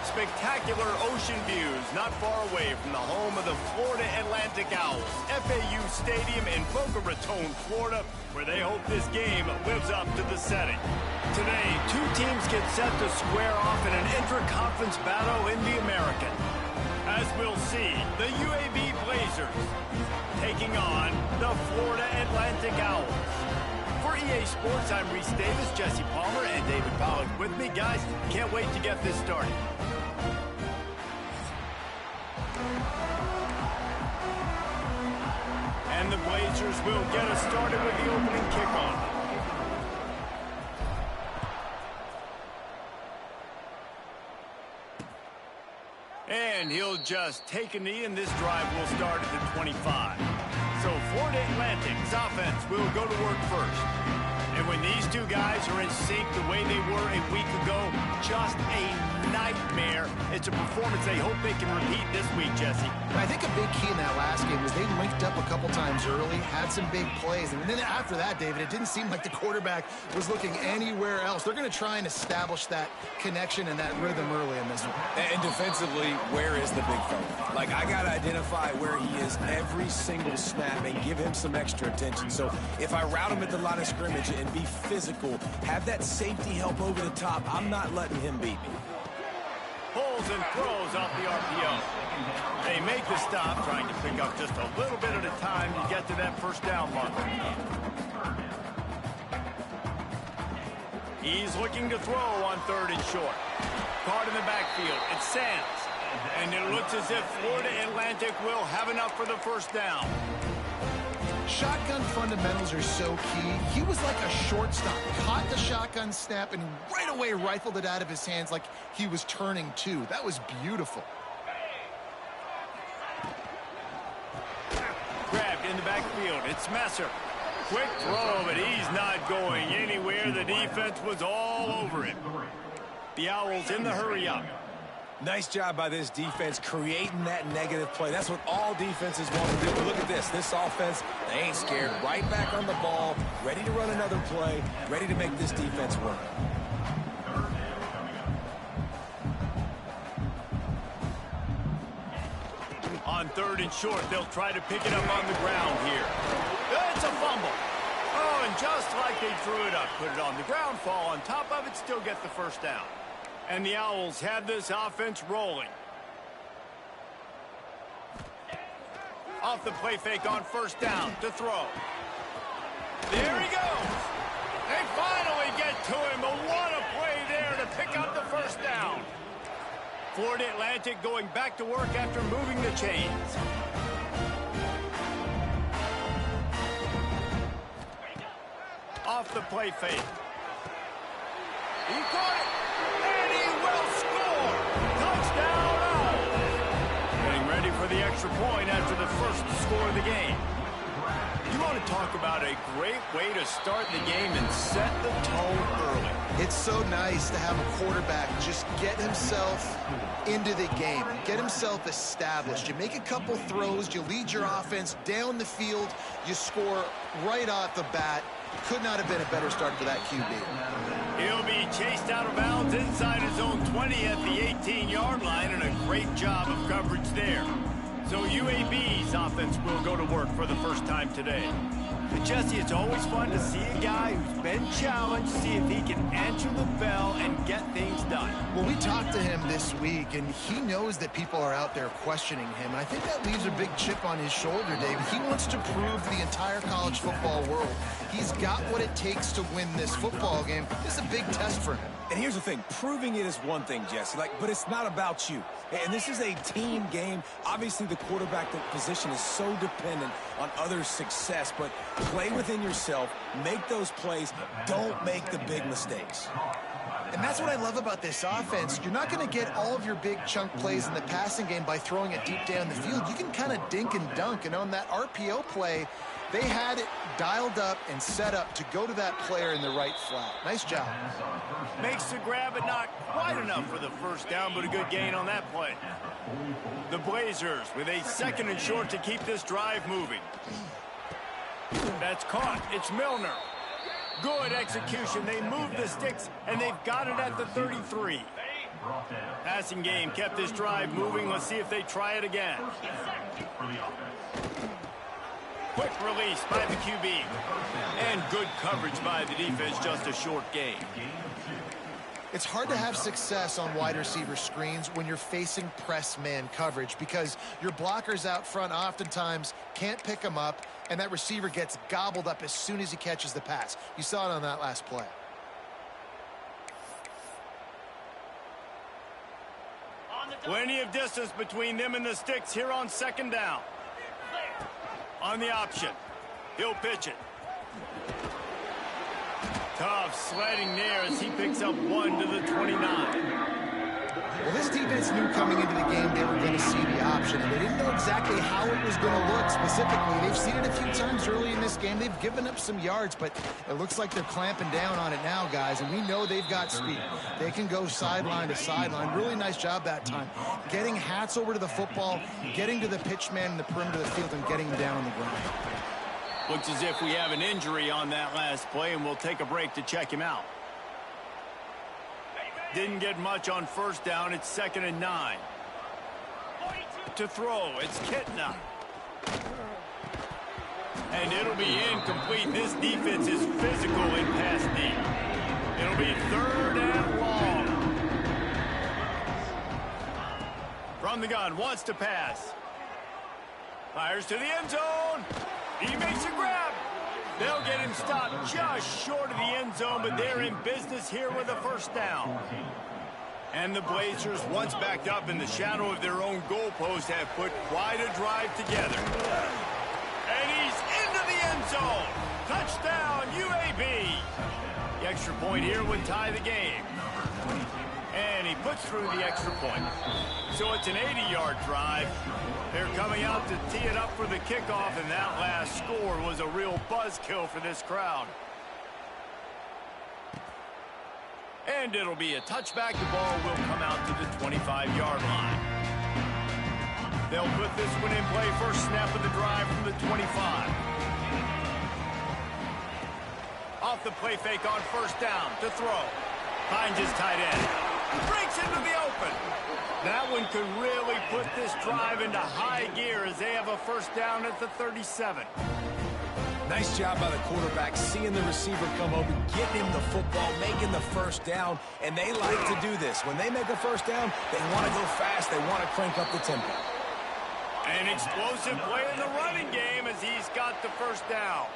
spectacular ocean views not far away from the home of the Florida Atlantic Owls, FAU Stadium in Boca Raton, Florida, where they hope this game lives up to the setting. Today, two teams get set to square off in an intra-conference battle in the American. As we'll see, the UAB Blazers taking on the Florida Atlantic Owls. For EA Sports, I'm Reese Davis, Jesse Palmer, and David Pollack with me. Guys, can't wait to get this started. And the Blazers will get us started with the opening kickoff. And he'll just take a knee, and this drive will start at the 25. So Florida Atlantic's offense will go to work first. And when these two guys are in sync the way they were a week ago, just a nightmare. It's a performance they hope they can repeat this week, Jesse. I think a big key in that last game was they linked up a couple times early, had some big plays, and then after that, David, it didn't seem like the quarterback was looking anywhere else. They're going to try and establish that connection and that rhythm early in this one. And defensively, where is the big fella? Like, I got to identify where he is every single snap and give him some extra attention. So if I route him at the line of scrimmage and be physical, have that safety help over the top, I'm not letting him beat me. Pulls and throws off the RPO. They make the stop, trying to pick up just a little bit at a time to get to that first down marker. He's looking to throw on 3rd and short. Caught in the backfield. It's Sands. And it looks as if Florida Atlantic will have enough for the first down. Shotgun fundamentals are so key. He was like a shortstop. Caught the shotgun snap and right away rifled it out of his hands like he was turning two. That was beautiful. Grabbed in the backfield. It's Messer. Quick throw, but he's not going anywhere. The defense was all over him. The Owls in the hurry up. Nice job by this defense creating that negative play. That's what all defenses want to do. But look at this. This offense, they ain't scared. Right back on the ball, ready to run another play, ready to make this defense work. On 3rd and short, they'll try to pick it up on the ground here. It's a fumble. Oh, and just like they threw it up, put it on the ground, fall on top of it, still get the first down. And the Owls have this offense rolling. Off the play fake on 1st down to throw. There he goes. They finally get to him, but what a play there to pick up the first down. Florida Atlantic going back to work after moving the chains. Off the play fake. He caught it. And he will score! Touchdown Owls! Getting ready for the extra point after the first score of the game. You want to talk about a great way to start the game and set the tone early. It's so nice to have a quarterback just get himself into the game, get himself established. You make a couple throws, you lead your offense down the field, you score right off the bat. Could not have been a better start for that QB. He'll be chased out of bounds inside his own 20 at the 18-yard line, and a great job of coverage there. So UAB's offense will go to work for the first time today. But Jesse, it's always fun to see a guy who's been challenged, see if he can answer the bell and get things done. Well, we talked to him this week, and he knows that people are out there questioning him. And I think that leaves a big chip on his shoulder, David. He wants to prove to the entire college football world he's got what it takes to win this football game. This is a big test for him. And here's the thing, proving it is one thing, Jesse, but it's not about you. And this is a team game. Obviously, the quarterback position is so dependent on others' success, but play within yourself, make those plays, don't make the big mistakes. And that's what I love about this offense. You're not going to get all of your big chunk plays in the passing game by throwing it deep down the field. You can kind of dink and dunk, and on that RPO play, they had it dialed up and set up to go to that player in the right flat. Nice job. Makes the grab, but not quite enough for the first down, but a good gain on that play. The Blazers with a 2nd and short to keep this drive moving. That's caught. It's Milner. Good execution. They move the sticks, and they've got it at the 33. Passing game kept this drive moving. Let's see if they try it again. Quick release by the QB. And good coverage by the defense, just a short gain. It's hard to have success on wide receiver screens when you're facing press man coverage because your blockers out front oftentimes can't pick them up, and that receiver gets gobbled up as soon as he catches the pass. You saw it on that last play. Plenty of distance between them and the sticks here on second down. On the option, he'll pitch it. Tough sledding there as he picks up 1 to the 29. Well, this defense knew coming into the game they were going to see the option, and they didn't know exactly how it was going to look specifically. They've seen it a few times early in this game. They've given up some yards, but it looks like they're clamping down on it now, guys, and we know they've got speed. They can go sideline to sideline. Really nice job that time. Getting hats over to the football, getting to the pitch man in the perimeter of the field, and getting him down on the ground. Looks as if we have an injury on that last play, and we'll take a break to check him out. Didn't get much on first down. It's 2nd and 9. To throw, it's Kitna. And it'll be incomplete. This defense is physical in pass deep. It'll be 3rd and long. From the gun, wants to pass. Fires to the end zone. He makes a grab. They'll get him stopped just short of the end zone, but they're in business here with a first down. And the Blazers, once backed up in the shadow of their own goalpost, have put quite a drive together. And he's into the end zone. Touchdown, UAB. The extra point here would tie the game. And he puts through the extra point. So it's an 80-yard drive. They're coming out to tee it up for the kickoff, and that last score was a real buzzkill for this crowd. And it'll be a touchback. The ball will come out to the 25-yard line. They'll put this one in play. First snap of the drive from the 25. Off the play fake on first down to throw. Finds his tight end. Breaks into the open. That one could really put this drive into high gear as they have a first down at the 37. Nice job by the quarterback, seeing the receiver come open, getting him the football, making the first down, and they like to do this. When they make a first down, they want to go fast, they want to crank up the tempo. An explosive play in the running game as he's got the first down.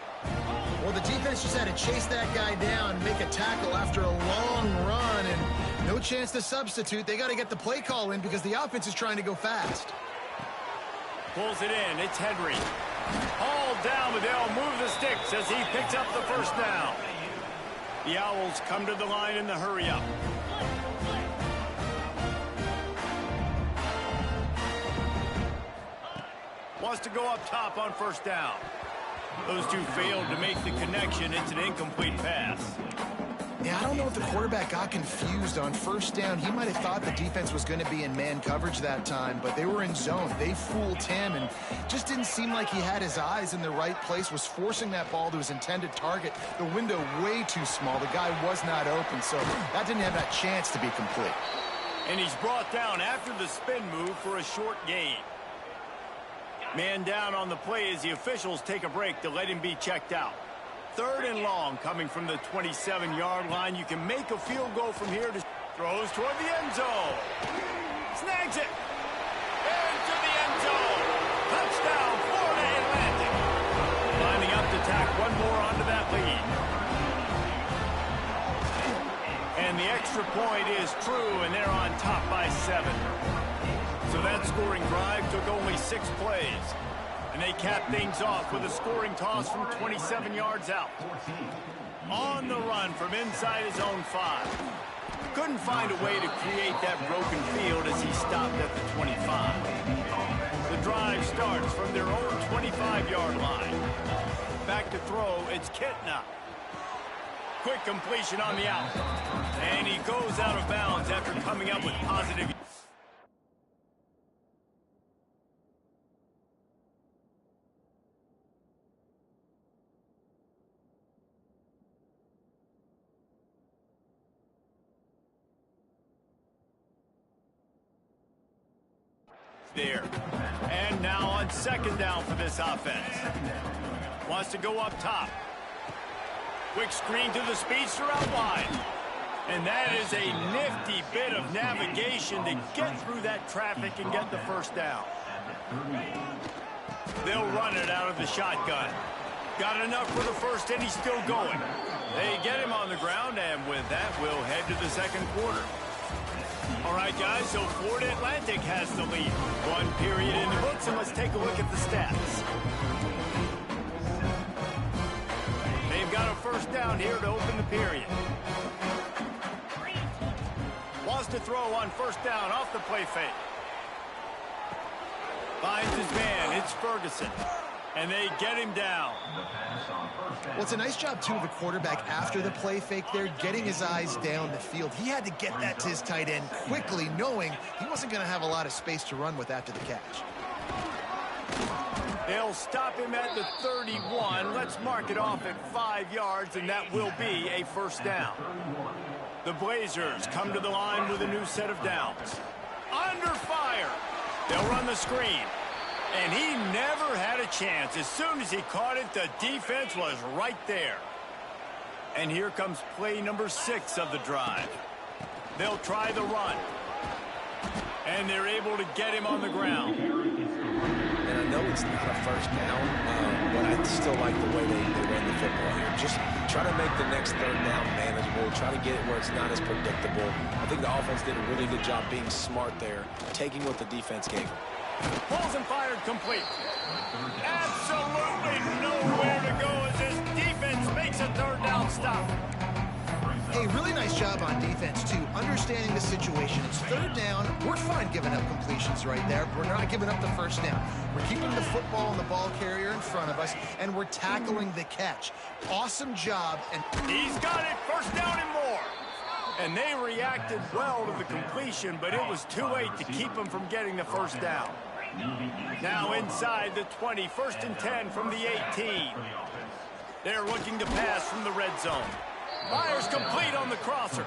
Well, the defense just had to chase that guy down and make a tackle after a long run, and no chance to substitute. They got to get the play call in because the offense is trying to go fast. Pulls it in. It's Henry. All down, but they'll move the sticks as he picks up the first down. The Owls come to the line in the hurry-up. Wants to go up top on first down. Those two failed to make the connection. It's an incomplete pass. Yeah, I don't know if the quarterback got confused on first down. He might have thought the defense was going to be in man coverage that time, but they were in zone. They fooled him and just didn't seem like he had his eyes in the right place, was forcing that ball to his intended target. The window way too small. The guy was not open, so that didn't have that chance to be complete. And he's brought down after the spin move for a short gain. Man down on the play as the officials take a break to let him be checked out. 3rd and long coming from the 27-yard line. You can make a field goal from here. Throws toward the end zone. Snags it. Into the end zone. Touchdown, Florida Atlantic. Lining up to tack one more onto that lead. And the extra point is true, and they're on top by 7. So that scoring drive took only 6 plays. And they cap things off with a scoring toss from 27 yards out. On the run from inside his own 5. Couldn't find a way to create that broken field as he stopped at the 25. The drive starts from their own 25-yard line. Back to throw, it's Kitna. Quick completion on the out. And he goes out of bounds after coming up with positive there. And now on second down for this offense. Wants to go up top. Quick screen to the speedster out wide. And that is a nifty bit of navigation to get through that traffic and get the first down. They'll run it out of the shotgun. Got enough for the first, and he's still going. They get him on the ground, and with that, we'll head to the second quarter. All right, guys, so Florida Atlantic has the lead. One period in the books, and let's take a look at the stats. They've got a first down here to open the period. Wants to throw on first down off the play fake. Finds his man. It's Ferguson. And they get him down. Well, it's a nice job, too, of the quarterback after the play fake there, getting his eyes down the field. He had to get that to his tight end quickly, knowing he wasn't going to have a lot of space to run with after the catch. They'll stop him at the 31. Let's mark it off at 5 yards, and that will be a first down. The Blazers come to the line with a new set of downs. Under fire. They'll run the screen. And he never had a chance. As soon as he caught it, the defense was right there. And here comes play number 6 of the drive. They'll try the run. And they're able to get him on the ground. And I know it's not a first down, but I still like the way they ran the football here. Just try to make the next third down manageable. Try to get it where it's not as predictable. I think the offense did a really good job being smart there, taking what the defense gave them. Pulls and fired complete. Absolutely nowhere to go as this defense makes a third down stop. Hey, really nice job on defense, too, understanding the situation. It's third down. We're fine giving up completions right there. We're not giving up the first down. We're keeping the football and the ball carrier in front of us, and we're tackling the catch. Awesome job. And he's got it. First down and more. And they reacted well to the completion, but it was too late to keep them from getting the first down. Now inside the 20, first and 10 from the 18. They're looking to pass from the red zone. Fires complete on the crosser.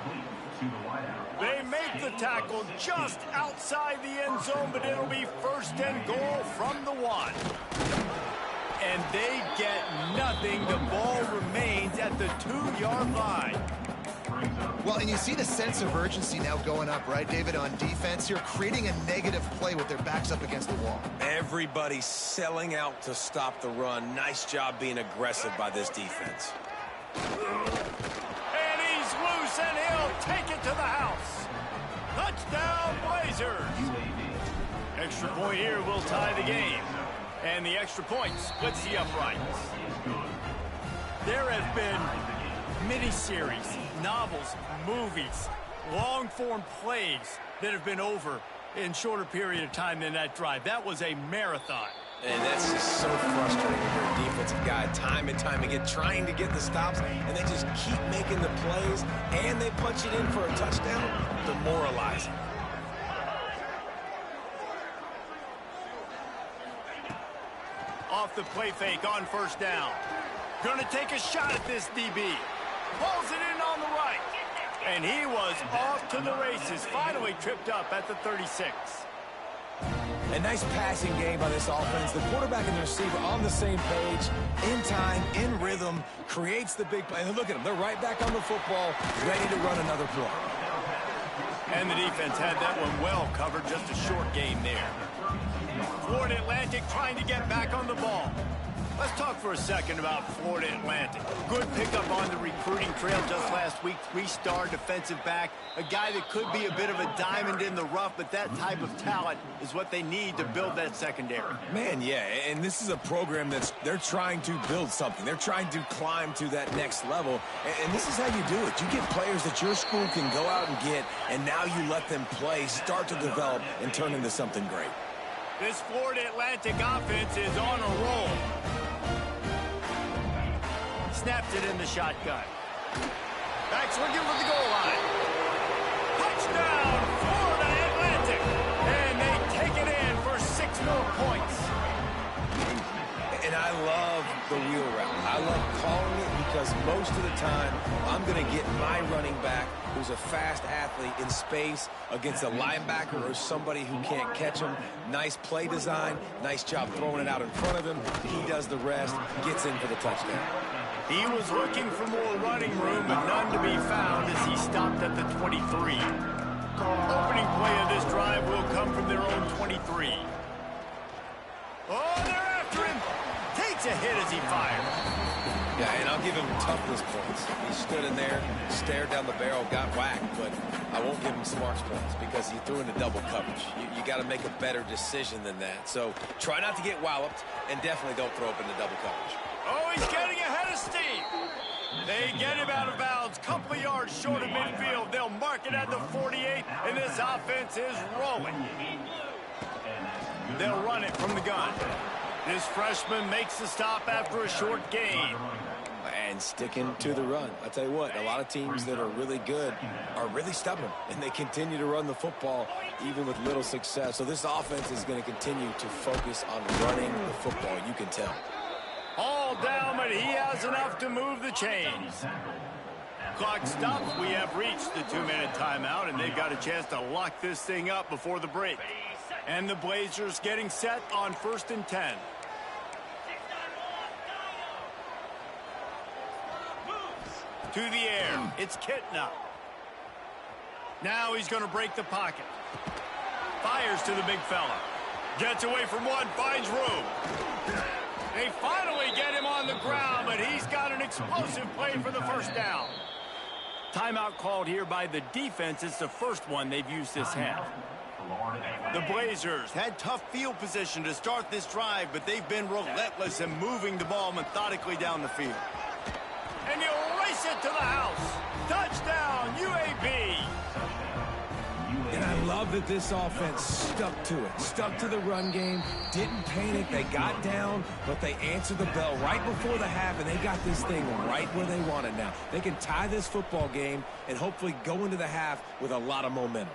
They make the tackle just outside the end zone, but it'll be first and goal from the 1. And they get nothing. The ball remains at the 2-yard line. Well, and you see the sense of urgency now going up, right, David, on defense here, creating a negative play with their backs up against the wall. Everybody's selling out to stop the run. Nice job being aggressive by this defense. And he's loose, and he'll take it to the house. Touchdown, Blazers. Extra point here will tie the game. And the extra point splits the uprights. There have been miniseries, novels, movies, long-form plays that have been over in shorter period of time than that drive. That was a marathon. And that's just so frustrating when you're a defensive guy time and time again trying to get the stops, and they just keep making the plays, and they punch it in for a touchdown. Demoralizing. Off the play fake on first down. Gonna take a shot at this DB. Pulls it in on the right. And he was off to the races. Finally tripped up at the 36. A nice passing game by this offense. The quarterback and the receiver on the same page, in time, in rhythm, creates the big play. And look at them. They're right back on the football, ready to run another play. And the defense had that one well covered. Just a short game there. Florida Atlantic trying to get back on the ball. Let's talk for a second about Florida Atlantic. Good pickup on the recruiting trail just last week. 3-star defensive back. A guy that could be a bit of a diamond in the rough, but that type of talent is what they need to build that secondary. Man, yeah, and this is a program they're trying to build something. They're trying to climb to that next level, and this is how you do it. You get players that your school can go out and get, and now you let them play, start to develop, and turn into something great. This Florida Atlantic offense is on a roll. Snaps it in the shotgun. Backs looking for the goal line. Touchdown, Florida Atlantic. And they take it in for 6 more points. And I love the wheel route. I love calling it because most of the time I'm going to get my running back who's a fast athlete in space against a linebacker or somebody who can't catch him. Nice play design, nice job throwing it out in front of him. He does the rest, gets in for the touchdown. He was looking for more running room, but none to be found as he stopped at the 23. Opening play of this drive will come from their own 23. Oh, they're after him. Takes a hit as he fires. Yeah, and I'll give him toughness points. He stood in there, stared down the barrel, got whacked, but I won't give him smarts points because he threw into double coverage. You got to make a better decision than that. So try not to get walloped, and definitely don't throw up into double coverage. Oh, he's getting ahead of steam. They get him out of bounds, couple of yards short of midfield. They'll mark it at the 48, and this offense is rolling. They'll run it from the gun. This freshman makes the stop after a short gain. And sticking to the run. I'll tell you what, a lot of teams that are really good are really stubborn, and they continue to run the football even with little success. So this offense is going to continue to focus on running the football, you can tell. All down, but he has enough to move the chains. Clock stops. We have reached the 2-minute timeout, and they've got a chance to lock this thing up before the break. And the Blazers getting set on 1st and 10. To the air. It's Kitna. Now he's going to break the pocket. Fires to the big fella. Gets away from one, finds room. They finally get him on the ground, but he's got an explosive play for the first down. Timeout called here by the defense. It's the first one they've used this half. The Blazers had tough field position to start this drive, but they've been relentless in moving the ball methodically down the field. And he'll race it to the house. Touchdown, UAB. And I love that this offense stuck to it, stuck to the run game, didn't panic. They got down, but they answered the bell right before the half, and they got this thing right where they want it now. They can tie this football game and hopefully go into the half with a lot of momentum.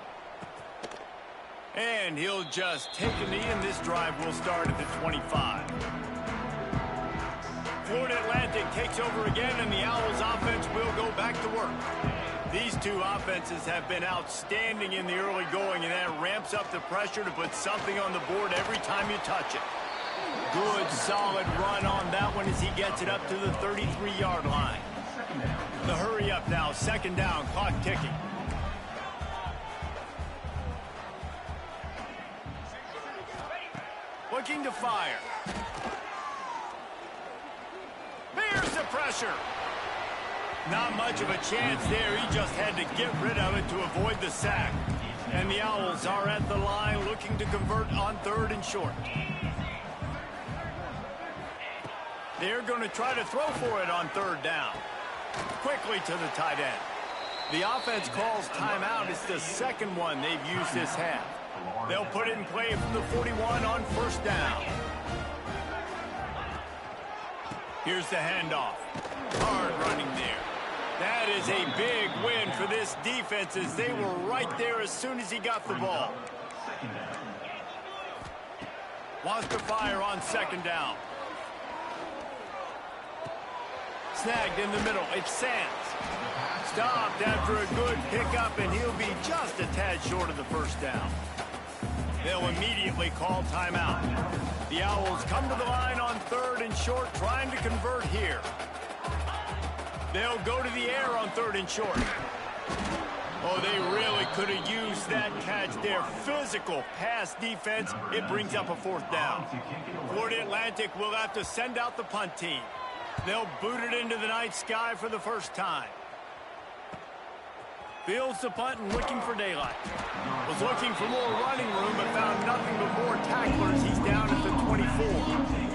And he'll just take a knee, and this drive will start at the 25. Florida Atlantic takes over again, and the Owls offense will go back to work. These two offenses have been outstanding in the early going, and that ramps up the pressure to put something on the board every time you touch it. Good, solid run on that one as he gets it up to the 33-yard line. The hurry up now, 2nd down, clock ticking. Looking to fire. Here's the pressure. Not much of a chance there. He just had to get rid of it to avoid the sack. And the Owls are at the line looking to convert on 3rd and short. They're going to try to throw for it on 3rd down. Quickly to the tight end. The offense calls timeout. It's the second one they've used this half. They'll put it in play from the 41 on 1st down. Here's the handoff. Hard running there. That is a big win for this defense as they were right there as soon as he got the ball. Wants to fire on 2nd down. Snagged in the middle. It's Sands. Stopped after a good pickup, and he'll be just a tad short of the 1st down. They'll immediately call timeout. The Owls come to the line on 3rd and short, trying to convert here. They'll go to the air on 3rd and short. Oh, they really could have used that catch there. Physical pass defense. It brings up a 4th down. Florida Atlantic will have to send out the punt team. They'll boot it into the night sky for the first time. Fields the punt and looking for daylight. Was looking for more running room, but found nothing but more tacklers. He's down at the 24.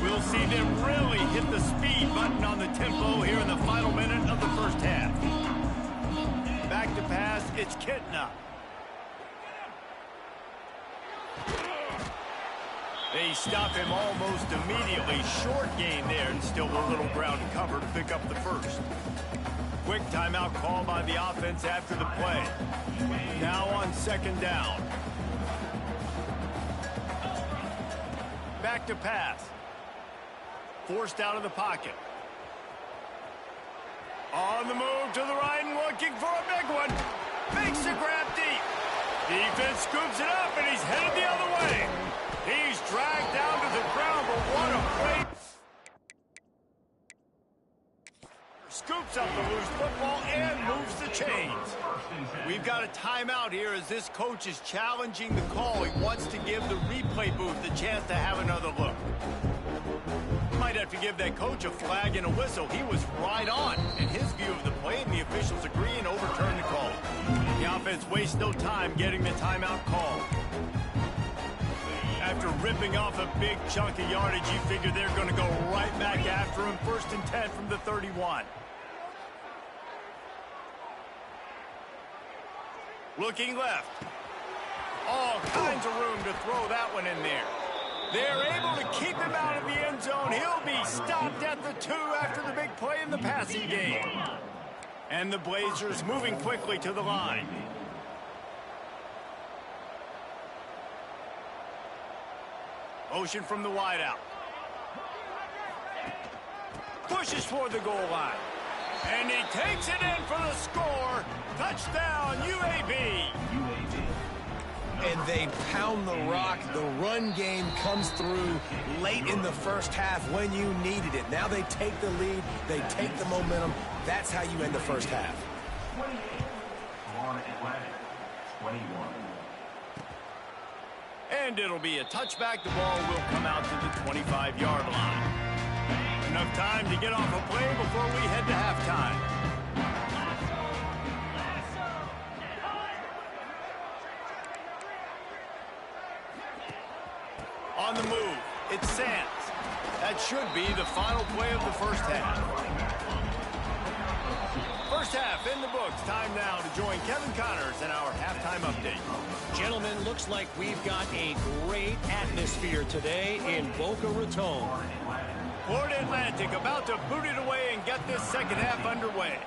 We'll see them really hit the speed button on the tempo here in the final minute of the first half. Back to pass, it's Kitna. They stop him almost immediately. Short gain there, and still a little ground to cover to pick up the first. Quick timeout call by the offense after the play. Now on 2nd down. Back to pass. Forced out of the pocket. On the move to the right and looking for a big one. Makes the grab deep. Defense scoops it up, and he's headed the other way. He's dragged down to the ground, but what a play. Scoops up the loose football and moves the chains. We've got a timeout here as this coach is challenging the call. He wants to give the replay booth the chance to have another look. Might have to give that coach a flag and a whistle. He was right on in his view of the play, and the officials agree and overturn the call. The offense wastes no time getting the timeout call. After ripping off a big chunk of yardage, you figure they're going to go right back after him. 1st and 10 from the 31. Looking left. All kinds of room to throw that one in there. They're able to keep him out of the end zone. He'll be stopped at the 2 after the big play in the passing game. And the Blazers moving quickly to the line. Motion from the wideout. Pushes for the goal line. And he takes it in for the score. Touchdown, UAB. And they pound the rock. The run game comes through late in the first half when you needed it. Now they take the lead. They take the momentum. That's how you end the first half. 28 on Atlantic, 21. And it'll be a touchback. The ball will come out to the 25-yard line. Enough time to get off a play before we head to halftime. On the move, it's Sands. That should be the final play of the first half. First half in the books. Time now to join Kevin Connors in our halftime update. Gentlemen, looks like we've got a great atmosphere today in Boca Raton. Florida Atlantic about to boot it away and get this second half underway.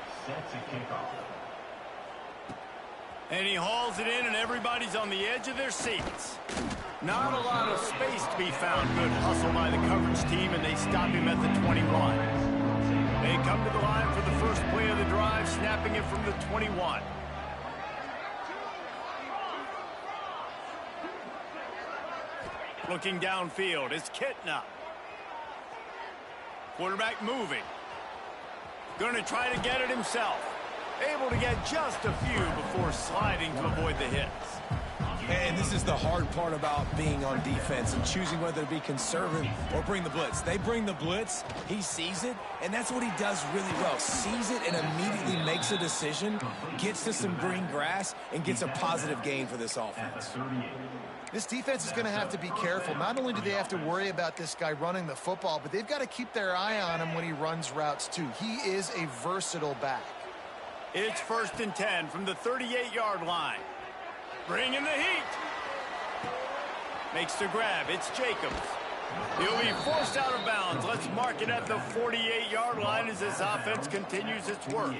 And he hauls it in, and everybody's on the edge of their seats. Not a lot of space to be found. Good hustle by the coverage team, and they stop him at the 21. They come to the line for the first play of the drive, snapping it from the 21. Looking downfield, it's Kitna. Quarterback moving. Going to try to get it himself. Able to get just a few before sliding to avoid the hits. And this is the hard part about being on defense and choosing whether to be conservative or bring the blitz. They bring the blitz, he sees it, and that's what he does really well. Sees it and immediately makes a decision, gets to some green grass, and gets a positive gain for this offense. This defense is going to have to be careful. Not only do they have to worry about this guy running the football, but they've got to keep their eye on him when he runs routes too. He is a versatile back. It's 1st and 10 from the 38-yard line. Bringing the heat. Makes the grab. It's Jacobs. He'll be forced out of bounds. Let's mark it at the 48-yard line as this offense continues its work.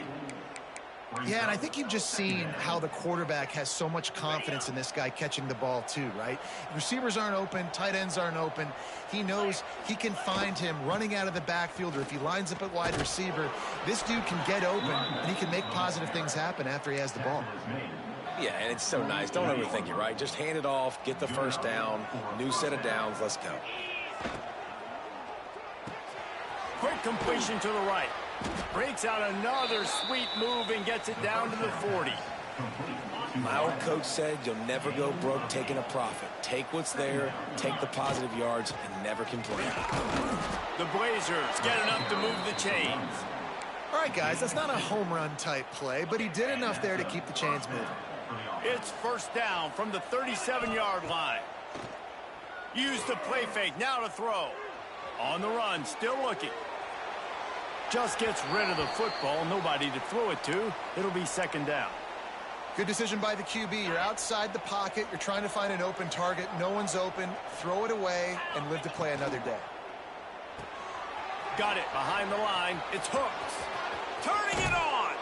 Yeah, and I think you've just seen how the quarterback has so much confidence in this guy catching the ball too, right? Receivers aren't open, tight ends aren't open. He knows he can find him running out of the backfield, or if he lines up at wide receiver, this dude can get open, and he can make positive things happen after he has the ball. Yeah, and it's so nice. Don't overthink it, right? Just hand it off, get the first down, new set of downs, let's go. Quick completion to the right. Breaks out another sweet move and gets it down to the 40. My old coach said you'll never go broke taking a profit. Take what's there, take the positive yards, and never complain. The Blazers get enough to move the chains. All right, guys, that's not a home run type play, but he did enough there to keep the chains moving. It's 1st down from the 37-yard line. Use the play fake, now to throw. On the run, still looking. Just gets rid of the football, nobody to throw it to. It'll be 2nd down. Good decision by the QB. You're outside the pocket. You're trying to find an open target. No one's open. Throw it away and live to play another day. Got it behind the line. It's Hooks. Turning it on.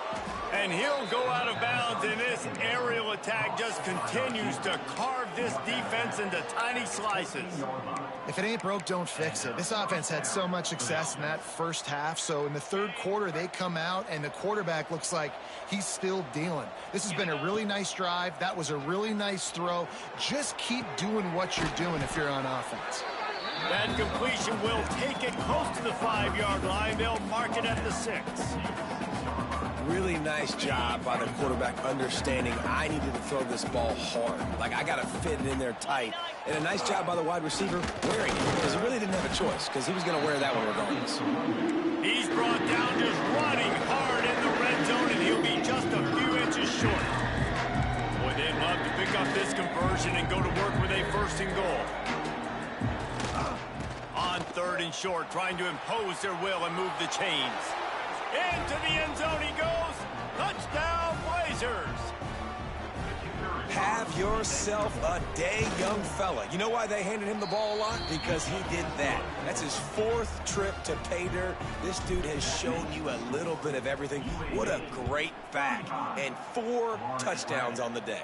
And he'll go out of bounds, and this aerial attack just continues to carve this defense into tiny slices. If it ain't broke, don't fix it. This offense had so much success in that first half, so in the third quarter, they come out, and the quarterback looks like he's still dealing. This has been a really nice drive. That was a really nice throw. Just keep doing what you're doing if you're on offense. That completion will take it close to the 5-yard line. They'll mark it at the 6. Really nice job by the quarterback understanding I needed to throw this ball hard. Like, I got to fit it in there tight. And a nice job by the wide receiver wearing it, because he really didn't have a choice, because he was going to wear that one regardless. He's brought down just running hard in the red zone, and he'll be just a few inches short. Boy, they'd love to pick up this conversion and go to work with a 1st and goal. On 3rd and short, trying to impose their will and move the chains. Into the end zone he goes. Touchdown, Blazers. Have yourself a day, young fella. You know why they handed him the ball a lot? Because he did that. That's his 4th trip to pay dirt. This dude has shown you a little bit of everything. What a great back. And 4 touchdowns on the day.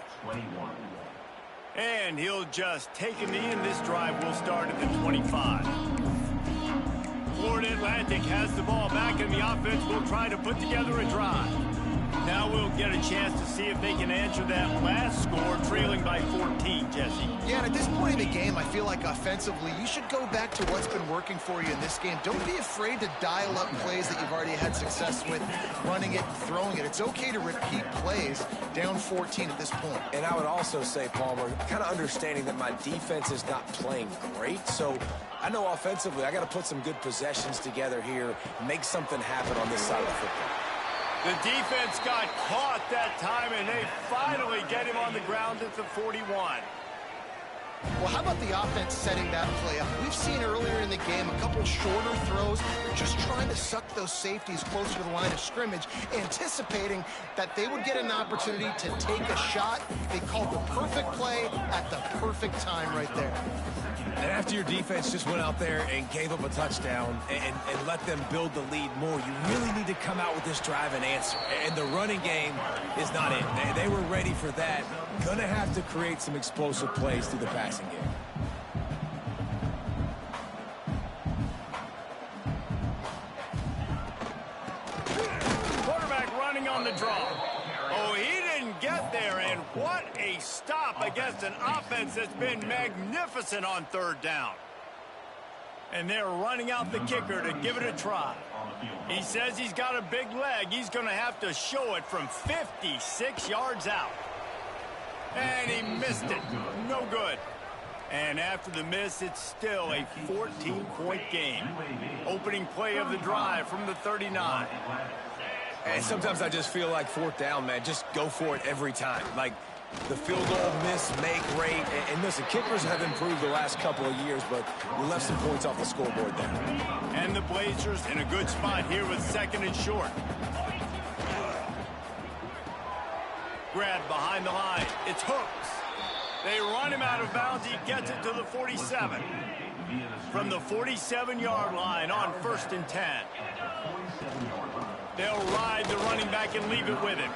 And he'll just take a knee, and this drive will start at the 25. Florida Atlantic has the ball back, and the offense will try to put together a drive. Now we'll get a chance to see if they can answer that last score, trailing by 14, Jesse. Yeah, and at this point in the game, I feel like offensively, you should go back to what's been working for you in this game. Don't be afraid to dial up plays that you've already had success with, running it and throwing it. It's okay to repeat plays down 14 at this point. And I would also say, Palmer, kind of understanding that my defense is not playing great, so I know offensively I got to put some good possessions together here, make something happen on this side of the football. The defense got caught that time, and they finally get him on the ground at the 41. Well, how about the offense setting that play up? We've seen earlier in the game a couple shorter throws. They're just trying to suck those safeties closer to the line of scrimmage, anticipating that they would get an opportunity to take a shot. They called the perfect play at the perfect time right there. And after your defense just went out there and gave up a touchdown and let them build the lead more, you really need to come out with this drive and answer. And the running game is not it. They were ready for that. Gonna have to create some explosive plays through the passing game. Quarterback running on the draw. Oh, he didn't get there, and what a stop against an offense that's been magnificent on 3rd down. And they're running out the kicker to give it a try. He says he's got a big leg. He's going to have to show it from 56 yards out. And he missed it. No good. And after the miss, it's still a 14-point game. Opening play of the drive from the 39. And sometimes I just feel like 4th down, man, just go for it every time. Like the field goal miss, make rate. And listen, kickers have improved the last couple of years, but we left some points off the scoreboard there. And the Blazers in a good spot here with 2nd and short. Grabbed behind the line. It's Hooks. They run him out of bounds. He gets it to the 47. From the 47-yard line on 1st and 10. They'll ride the running back and leave it with him.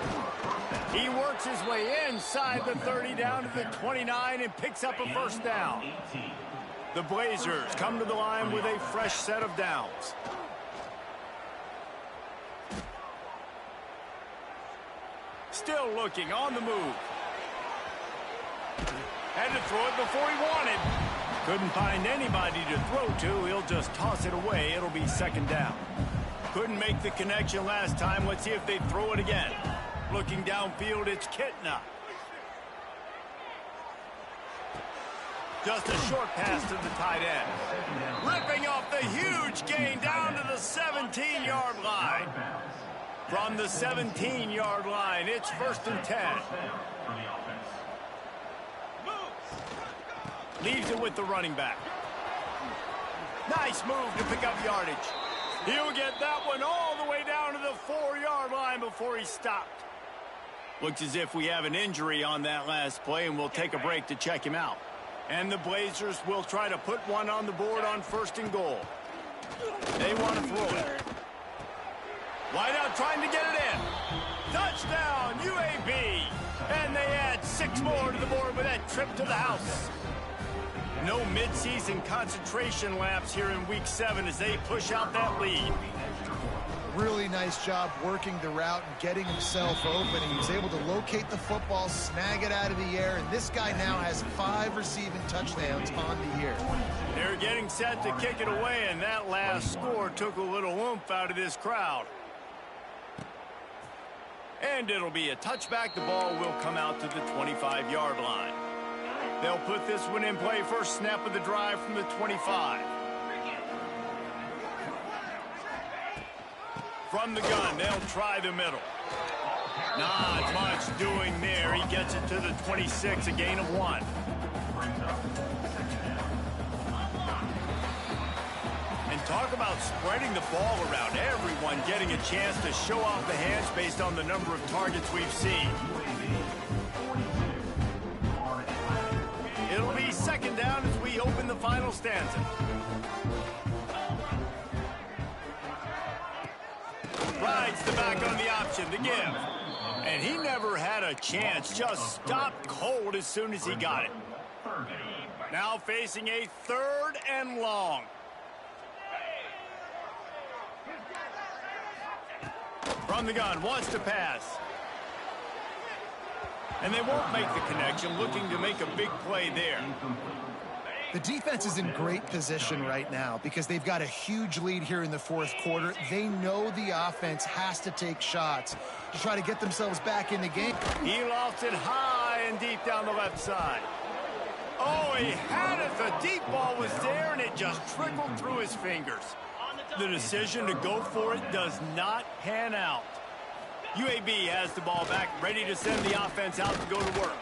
He works his way inside the 30 down to the 29 and picks up a 1st down. The Blazers come to the line with a fresh set of downs. Still looking on the move. Had to throw it before he wanted. Couldn't find anybody to throw to. He'll just toss it away. It'll be 2nd down. Couldn't make the connection last time. Let's see if they throw it again. Looking downfield, it's Kitna. Just a short pass to the tight end. Ripping off the huge gain down to the 17-yard line. From the 17-yard line, it's 1st and 10. Leaves it with the running back. Nice move to pick up yardage. He'll get that one all the way down to the 4-yard line before he stopped. Looks as if we have an injury on that last play, and we'll take a break to check him out. And the Blazers will try to put one on the board on 1st and goal. They want to throw it. Wide out trying to get it in. Touchdown, UAB! And they add 6 more to the board with that trip to the house. No midseason concentration laps here in Week 7 as they push out that lead. Really nice job working the route and getting himself open. He was able to locate the football, snag it out of the air, and this guy now has 5 receiving touchdowns on the year. They're getting set to kick it away, and that last score took a little oomph out of this crowd. And it'll be a touchback. The ball will come out to the 25-yard line. They'll put this one in play. First snap of the drive from the 25. From the gun, they'll try the middle. Not much doing there. He gets it to the 26, a gain of 1. And talk about spreading the ball around. Everyone getting a chance to show off the hands based on the number of targets we've seen. It'll be second down as we open the final stanza. Rides the back on the option to give. And he never had a chance. Just stopped cold as soon as he got it. Now facing a 3rd and long. From the gun, wants to pass. And they won't make the connection, looking to make a big play there. The defense is in great position right now because they've got a huge lead here in the 4th quarter. They know the offense has to take shots to try to get themselves back in the game. He lost it high and deep down the left side. Oh, he had it. The deep ball was there, and it just trickled through his fingers. The decision to go for it does not pan out. UAB has the ball back, ready to send the offense out to go to work.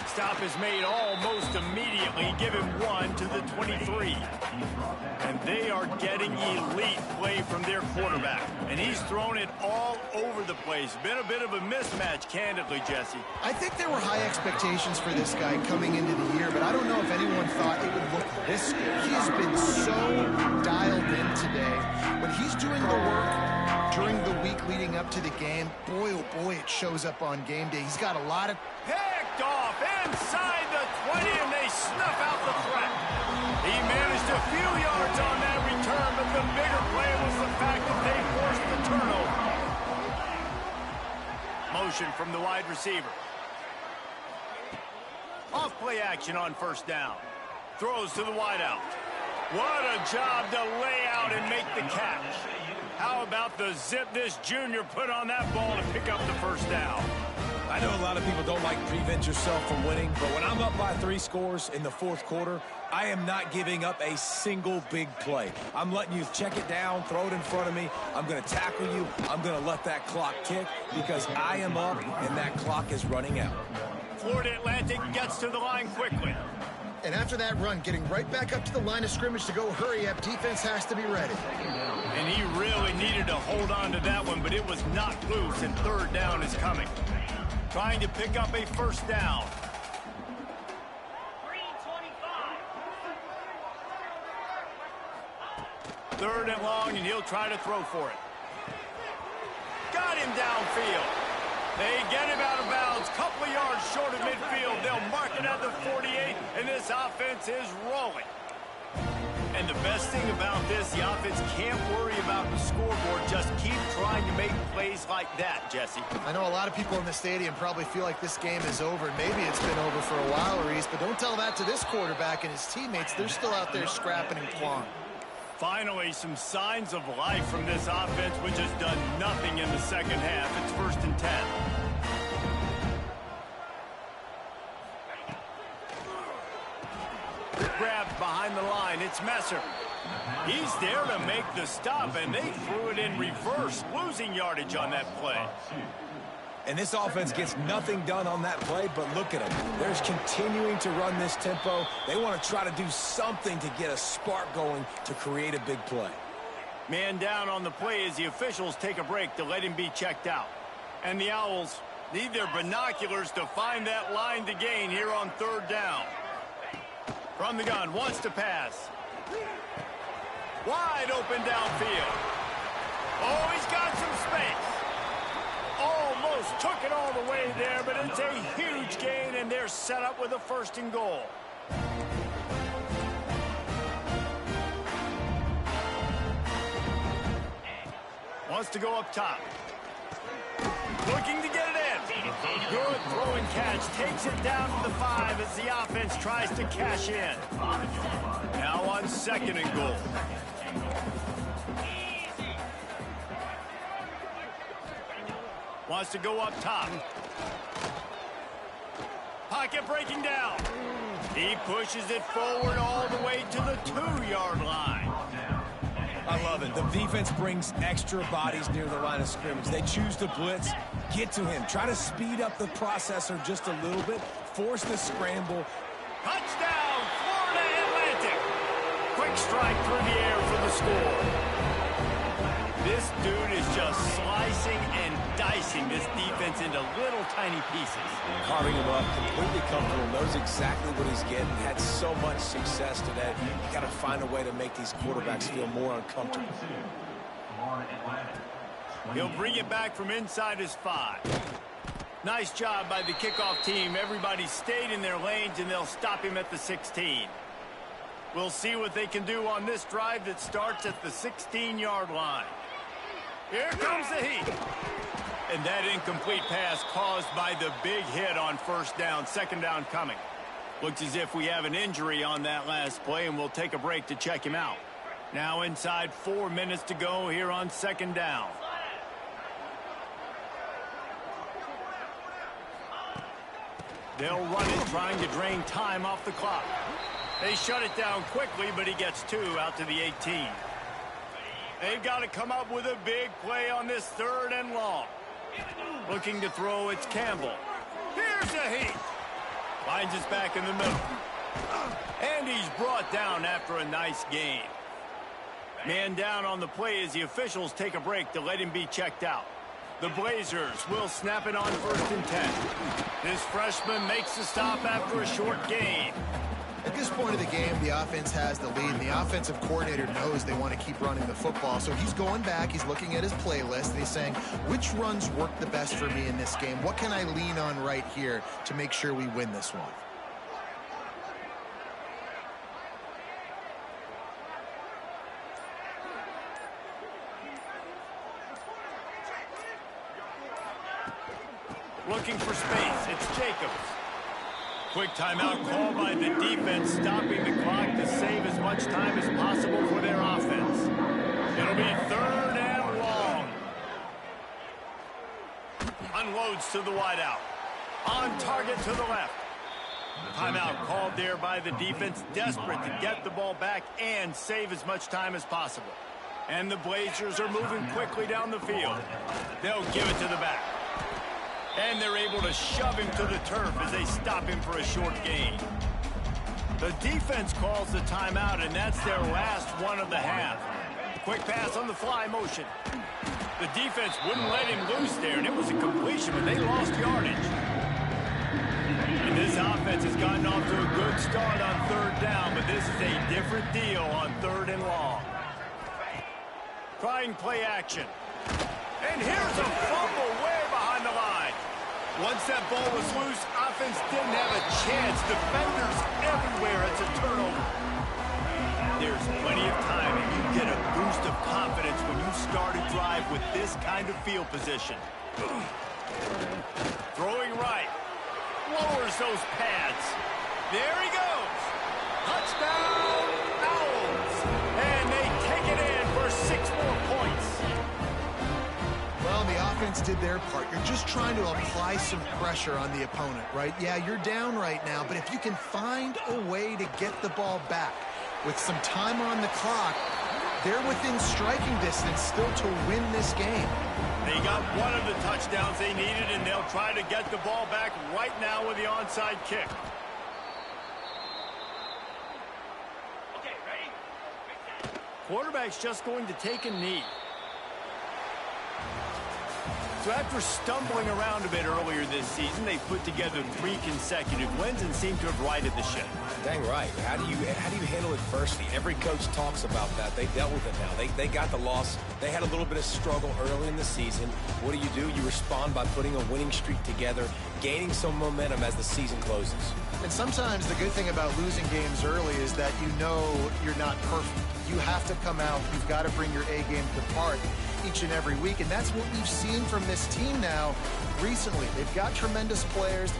Stop is made almost immediately. Give him 1 to the 23. And they are getting elite play from their quarterback. And he's thrown it all over the place. Been a bit of a mismatch, candidly, Jesse. I think there were high expectations for this guy coming into the year, but I don't know if anyone thought it would look this good. He's been so dialed in today. When he's doing the work during the week leading up to the game, boy, oh boy, it shows up on game day. He's got a lot of... Picked off inside the 20, and they snuff out the threat. He managed a few yards on that return, but the bigger play was the fact that they forced the turnover. Motion from the wide receiver. Off play action on first down. Throws to the wideout. What a job to lay out and make the catch. How about the zip this junior put on that ball to pick up the first down? I know a lot of people don't like to prevent yourself from winning, but when I'm up by 3 scores in the 4th quarter, I am not giving up a single big play. I'm letting you check it down, throw it in front of me. I'm going to tackle you. I'm going to let that clock tick because I am up and that clock is running out. Florida Atlantic gets to the line quickly. And after that run, getting right back up to the line of scrimmage to go hurry up, defense has to be ready. And he really needed to hold on to that one, but it was knocked loose, and 3rd down is coming. Trying to pick up a first down. 3rd and long, and he'll try to throw for it. Got him downfield. They get him out of bounds. Couple of yards short of midfield. They'll mark it at the 48, and this offense is rolling. And the best thing about this, the offense can't worry about the scoreboard. Just keep trying to make plays like that, Jesse. I know a lot of people in the stadium probably feel like this game is over. Maybe it's been over for a while, Reese, but don't tell that to this quarterback and his teammates. They're still out there scrapping and clawing. Finally, some signs of life from this offense, which has done nothing in the second half. It's 1st and 10. Grabbed behind the line. It's Messer. He's there to make the stop, and they threw it in reverse, losing yardage on that play. And this offense gets nothing done on that play, but look at them. They're continuing to run this tempo. They want to try to do something to get a spark going to create a big play. Man down on the play as the officials take a break to let him be checked out. And the Owls need their binoculars to find that line to gain here on 3rd down. From the gun, wants to pass. Wide open downfield. Oh, he's got some space. Almost almost took it all the way there, but it's a huge gain, and they're set up with a 1st and goal. Wants to go up top. Looking to get it in. Good throw and catch. Takes it down to the 5 as the offense tries to cash in. Now on 2nd and goal. Wants to go up top. Pocket breaking down. He pushes it forward all the way to the 2-yard line. I love it. The defense brings extra bodies near the line of scrimmage. They choose to blitz, get to him, try to speed up the processor just a little bit, force the scramble. Touchdown, Florida Atlantic. Quick strike through the air for the score. This dude is just slicing and dicing this defense into little tiny pieces. Carving him up, completely comfortable, knows exactly what he's getting, had so much success today. You got to find a way to make these quarterbacks feel more uncomfortable. He'll bring it back from inside his 5. Nice job by the kickoff team. Everybody stayed in their lanes, and they'll stop him at the 16. We'll see what they can do on this drive that starts at the 16-yard line. Here comes the heat. And that incomplete pass caused by the big hit on 1st down. 2nd down coming. Looks as if we have an injury on that last play, and we'll take a break to check him out. Now inside 4 minutes to go here on 2nd down. They'll run it, trying to drain time off the clock. They shut it down quickly, but he gets 2 out to the 18. They've got to come up with a big play on this 3rd and long. Looking to throw, it's Campbell. Here's the heat. Finds us back in the middle. And he's brought down after a nice gain. Man down on the play as the officials take a break to let him be checked out. The Blazers will snap it on 1st and 10. This freshman makes the stop after a short gain. At this point of the game, the offense has the lead, and the offensive coordinator knows they want to keep running the football. So he's going back, he's looking at his playlist, and he's saying, which runs work the best for me in this game? What can I lean on right here to make sure we win this one? Looking for space, it's Jacobs. Quick timeout call by the defense, stopping the clock to save as much time as possible for their offense. It'll be 3rd and long. Unloads to the wideout. On target to the left. Timeout called there by the defense, desperate to get the ball back and save as much time as possible. And the Blazers are moving quickly down the field. They'll give it to the back. And they're able to shove him to the turf as they stop him for a short gain. The defense calls the timeout, and that's their last one of the half. Quick pass on the fly motion. The defense wouldn't let him loose there, and it was a completion, but they lost yardage. And this offense has gotten off to a good start on 3rd down, but this is a different deal on 3rd and long. Trying play action. And here's a fumble way behind the line. Once that ball was loose, offense didn't have a chance. Defenders everywhere. It's a turnover. There's plenty of time, and you get a boost of confidence when you start a drive with this kind of field position. Throwing right. Lowers those pads. There he goes. Touchdown, Owls. And they take it in for 6 more points. Well, the offense did their part. You're just trying to apply some pressure on the opponent, right? Yeah, you're down right now, but if you can find a way to get the ball back with some time on the clock, they're within striking distance still to win this game. They got one of the touchdowns they needed, and they'll try to get the ball back right now with the onside kick. Okay, ready? Quarterback's just going to take a knee. So after stumbling around a bit earlier this season, they put together 3 consecutive wins and seem to have righted the ship. Dang right. How do you handle adversity? Every coach talks about that. They dealt with it now. They got the loss. They had a little bit of struggle early in the season. What do? You respond by putting a winning streak together, gaining some momentum as the season closes. And sometimes the good thing about losing games early is that you know you're not perfect. You have to come out. You've got to bring your A game to the park each and every week. And that's what we've seen from this team now recently. They've got tremendous players. They've got